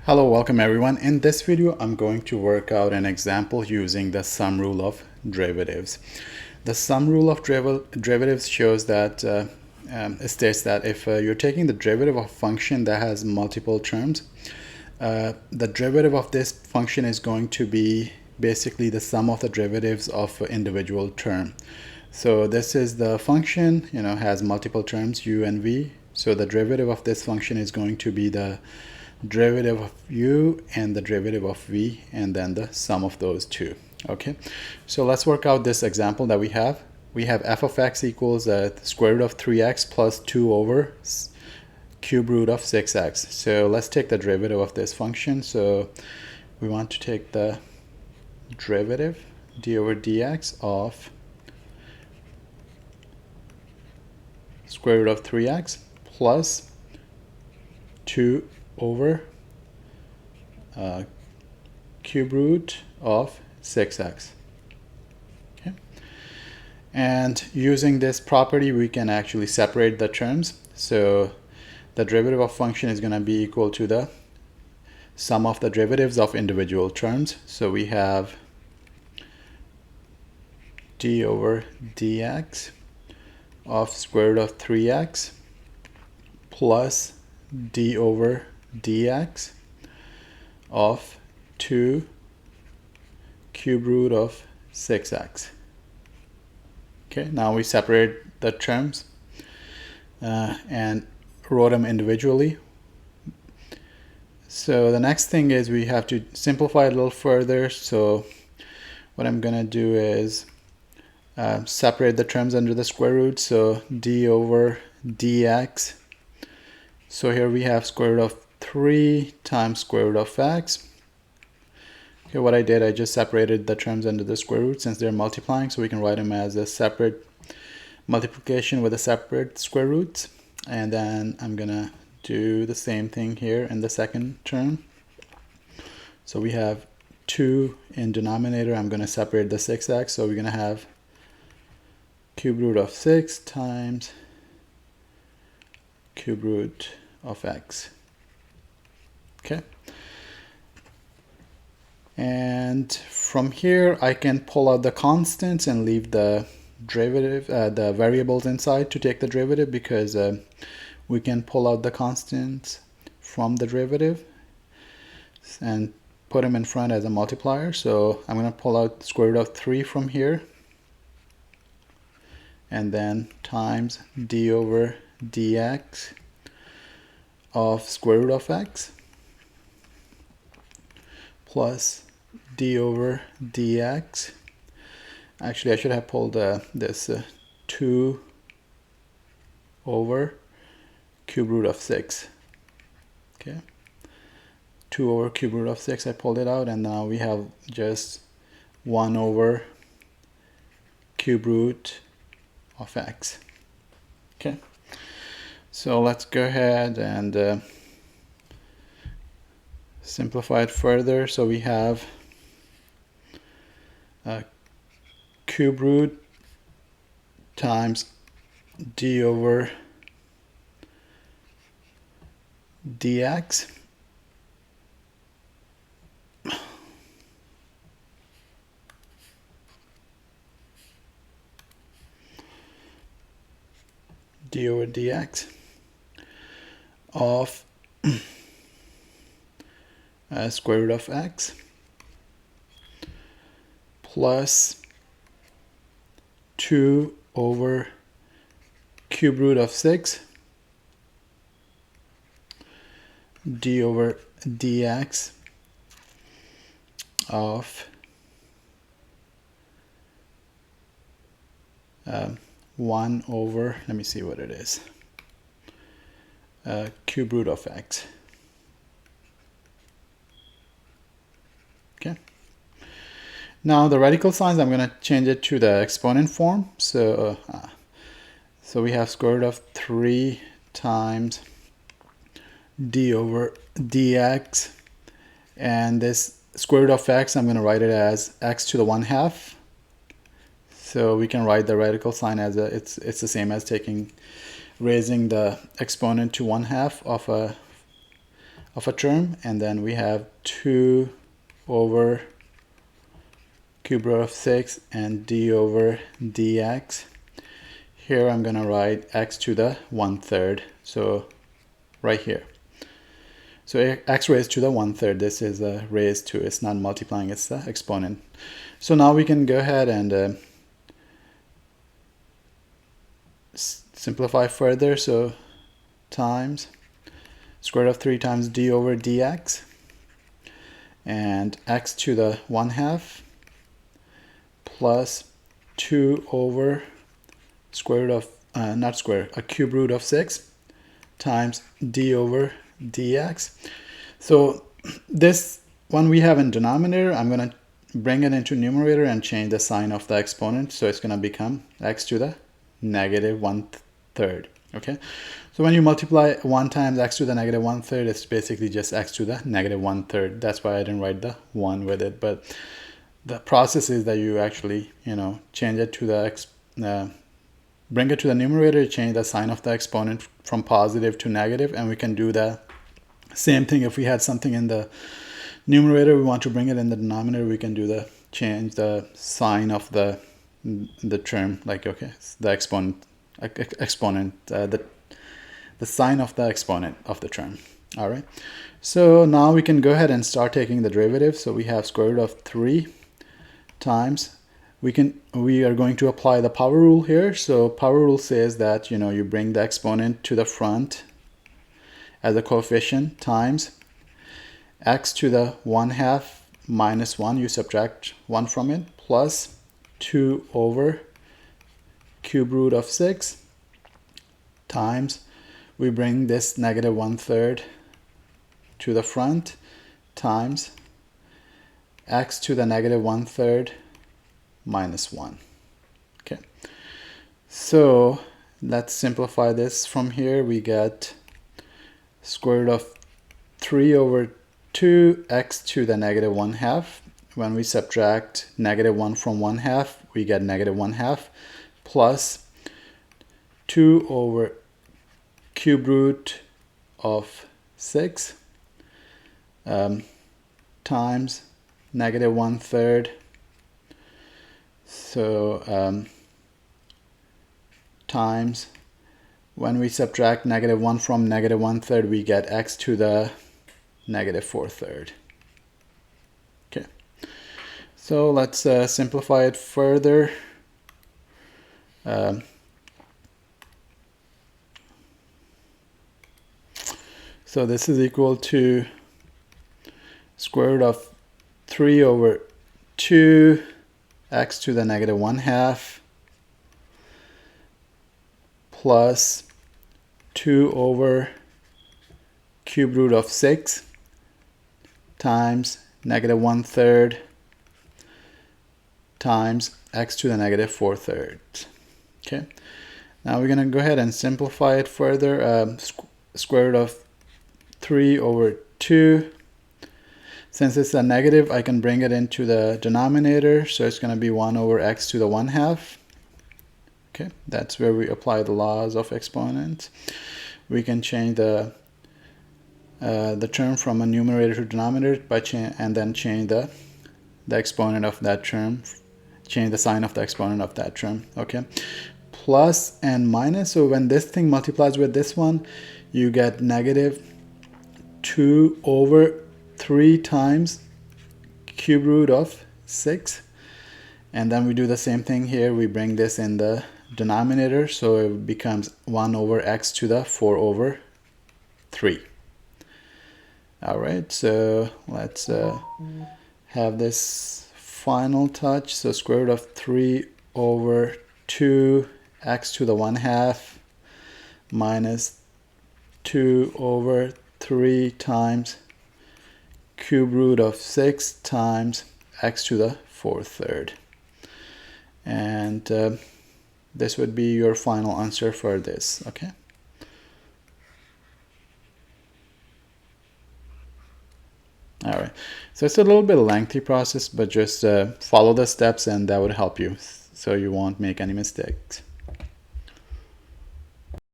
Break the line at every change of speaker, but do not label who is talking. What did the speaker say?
Hello, welcome everyone. In this video, I'm going to work out an example using the sum rule of derivatives. The sum rule of derivatives shows that it states that if you're taking the derivative of a function that has multiple terms, the derivative of this function is going to be basically the sum of the derivatives of an individual term. So this is the function, has multiple terms u and v. So the derivative of this function is going to be the derivative of u and the derivative of v, and then the sum of those two. Okay, so let's work out this example that we have. We have f of x equals the square root of 3x plus 2 over cube root of 6x. So let's take the derivative of this function. So we want to take the derivative d over dx of square root of 3x plus 2 over cube root of 6x. Okay. And using this property, we can actually separate the terms. So the derivative of function is going to be equal to the sum of the derivatives of individual terms. So we have d over dx of square root of 3x plus d over dx of 2 cube root of 6x. Okay, now we separate the terms and wrote them individually. So the next thing is we have to simplify a little further. So what I'm going to do is separate the terms under the square root. So d over dx. So here we have square root of 3 times square root of x. Okay, what I did, I just separated the terms under the square root since they're multiplying, so we can write them as a separate multiplication with a separate square root. And then I'm gonna do the same thing here in the second term. So we have 2 in denominator. I'm gonna separate the 6x, so we're gonna have cube root of 6 times cube root of x. Okay, and from here I can pull out the constants and leave the derivative, the variables inside to take the derivative, because we can pull out the constants from the derivative and put them in front as a multiplier. So I'm going to pull out square root of 3 from here, and then times d over dx of square root of x plus d over dx. Actually, I should have pulled this 2 over cube root of 6. Okay, 2 over cube root of 6, I pulled it out, and now we have just 1 over cube root of x. Okay, so let's go ahead and simplify it further. So we have cube root times d over dx d over dx of square root of x plus 2 over cube root of 6 d over dx of 1 over, let me see what it is, cube root of x. Okay. Now the radical signs, I'm going to change it to the exponent form. So we have square root of 3 times d over dx, and this square root of x, I'm going to write it as x to the 1/2. So we can write the radical sign as it's the same as raising the exponent to 1/2 of a of a term, and then we have 2 over cube root of 6 and d over dx. Here I'm going to write x to the 1/3, so right here. So x raised to the 1/3, this is a raised to, it's not multiplying, it's the exponent. So now we can go ahead and simplify further. So times square root of 3 times d over dx, and x to the 1/2 plus 2 over square root of, not square, a cube root of 6 times d over dx. So this one we have in denominator, I'm going to bring it into numerator and change the sign of the exponent. So it's going to become x to the negative 1/3. Okay. So when you multiply 1 times x to the negative 1/3, it's basically just x to the negative 1/3. That's why I didn't write the 1 with it. But the process is that you actually, change it to the bring it to the numerator, change the sign of the exponent from positive to negative, and we can do the same thing if we had something in the numerator, we want to bring it in the denominator, we can do the change the sign of the term, like, okay, the exponent, the sign of the exponent of the term. All right, so now we can go ahead and start taking the derivative. So we have square root of 3 times, we are going to apply the power rule here. So power rule says that you bring the exponent to the front as a coefficient times x to the 1/2 minus 1, you subtract 1 from it, plus 2 over cube root of 6 times, we bring this negative 1/3 to the front, times x to the negative 1/3 minus 1. Okay, so let's simplify this. From here we get square root of 3 over 2x to the negative 1/2. When we subtract negative 1 from 1/2, we get negative 1/2, plus 2 over cube root of 6 times negative 1/3. So times, when we subtract negative 1 from negative 1/3, we get x to the negative 4/3. Okay, so let's simplify it further. So this is equal to square root of 3 over 2 x to the negative 1/2 plus 2 over cube root of 6 times negative 1/3 times x to the negative 4/3. Okay, now we're going to go ahead and simplify it further. Square root of 3 over 2. Since it's a negative, I can bring it into the denominator, so it's going to be 1 over x to the 1/2. Okay, that's where we apply the laws of exponents. We can change the term from a numerator to denominator and then change the exponent of that term, change the sign of the exponent of that term. Okay, plus and minus. So when this thing multiplies with this one, you get negative 2 over 3 times cube root of 6, and then we do the same thing here. We bring this in the denominator, so it becomes 1 over x to the 4 over 3. All right, so let's have this final touch. So square root of 3 over 2 x to the 1/2 minus 2 over 3 times cube root of 6 times x to the 4/3. And this would be your final answer for this. Okay. All right, so it's a little bit lengthy process, but just follow the steps and that would help you so you won't make any mistakes.